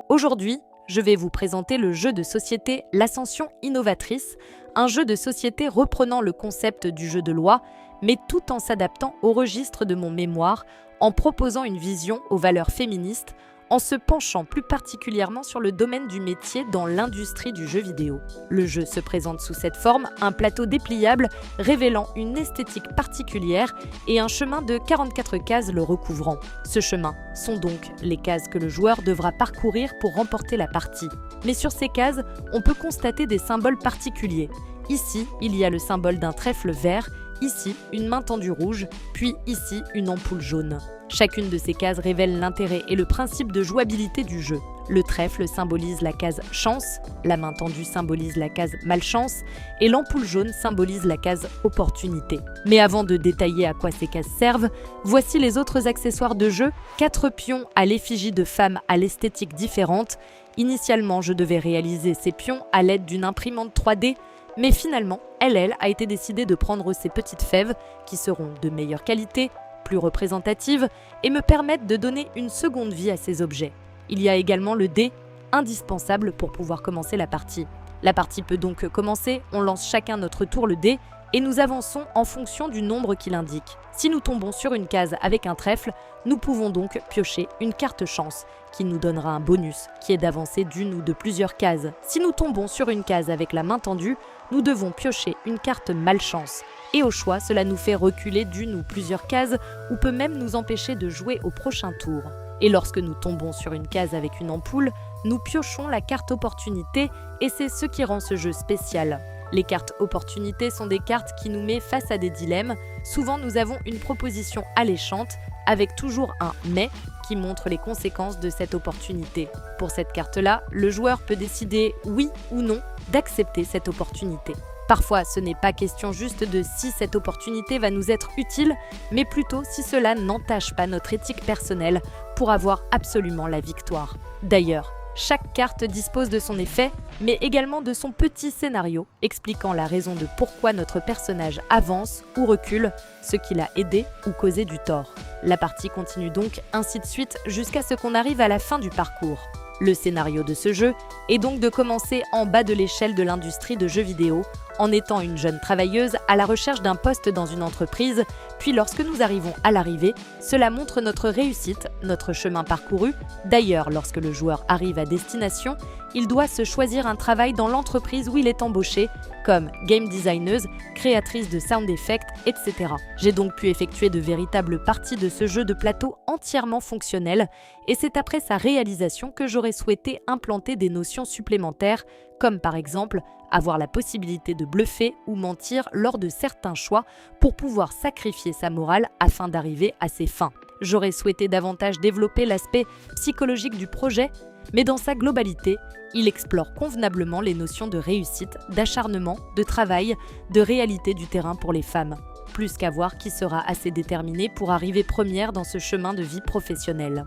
Aujourd'hui, je vais vous présenter le jeu de société L'Ascension Innovatrice, un jeu de société reprenant le concept du jeu de loi, mais tout en s'adaptant au registre de mon mémoire, en proposant une vision aux valeurs féministes, en se penchant plus particulièrement sur le domaine du métier dans l'industrie du jeu vidéo. Le jeu se présente sous cette forme, un plateau dépliable révélant une esthétique particulière et un chemin de 44 cases le recouvrant. Ce chemin sont donc les cases que le joueur devra parcourir pour remporter la partie. Mais sur ces cases, on peut constater des symboles particuliers. Ici, il y a le symbole d'un trèfle vert, ici une main tendue rouge, puis ici une ampoule jaune. Chacune de ces cases révèle l'intérêt et le principe de jouabilité du jeu. Le trèfle symbolise la case chance, la main tendue symbolise la case malchance et l'ampoule jaune symbolise la case opportunité. Mais avant de détailler à quoi ces cases servent, voici les autres accessoires de jeu, 4 pions à l'effigie de femmes à l'esthétique différente. Initialement, je devais réaliser ces pions à l'aide d'une imprimante 3D, mais finalement, elle a été décidé de prendre ces petites fèves qui seront de meilleure qualité, plus représentatives et me permettent de donner une seconde vie à ces objets. Il y a également le dé, indispensable pour pouvoir commencer la partie. La partie peut donc commencer, on lance chacun notre tour le dé et nous avançons en fonction du nombre qu'il indique. Si nous tombons sur une case avec un trèfle, nous pouvons donc piocher une carte chance qui nous donnera un bonus qui est d'avancer d'une ou de plusieurs cases. Si nous tombons sur une case avec la main tendue, nous devons piocher une carte malchance. Et au choix, cela nous fait reculer d'une ou plusieurs cases ou peut même nous empêcher de jouer au prochain tour. Et lorsque nous tombons sur une case avec une ampoule, nous piochons la carte opportunité et c'est ce qui rend ce jeu spécial. Les cartes opportunités sont des cartes qui nous mettent face à des dilemmes. Souvent, nous avons une proposition alléchante avec toujours un « mais » qui montre les conséquences de cette opportunité. Pour cette carte-là, le joueur peut décider oui ou non d'accepter cette opportunité. Parfois, ce n'est pas question juste de si cette opportunité va nous être utile, mais plutôt si cela n'entache pas notre éthique personnelle pour avoir absolument la victoire. D'ailleurs, chaque carte dispose de son effet, mais également de son petit scénario, expliquant la raison de pourquoi notre personnage avance ou recule, ce qui l'a aidé ou causé du tort. La partie continue donc ainsi de suite jusqu'à ce qu'on arrive à la fin du parcours. Le scénario de ce jeu est donc de commencer en bas de l'échelle de l'industrie de jeux vidéo, en étant une jeune travailleuse à la recherche d'un poste dans une entreprise, puis lorsque nous arrivons à l'arrivée, cela montre notre réussite, notre chemin parcouru. D'ailleurs, lorsque le joueur arrive à destination, il doit se choisir un travail dans l'entreprise où il est embauché, comme game designeuse, créatrice de sound effects, etc. J'ai donc pu effectuer de véritables parties de ce jeu de plateau entièrement fonctionnel, et c'est après sa réalisation que j'aurais souhaité implanter des notions supplémentaires, comme par exemple avoir la possibilité de bluffer ou mentir lors de certains choix pour pouvoir sacrifier sa morale afin d'arriver à ses fins. J'aurais souhaité davantage développer l'aspect psychologique du projet, mais dans sa globalité, il explore convenablement les notions de réussite, d'acharnement, de travail, de réalité du terrain pour les femmes. Plus qu'à voir qui sera assez déterminée pour arriver première dans ce chemin de vie professionnelle.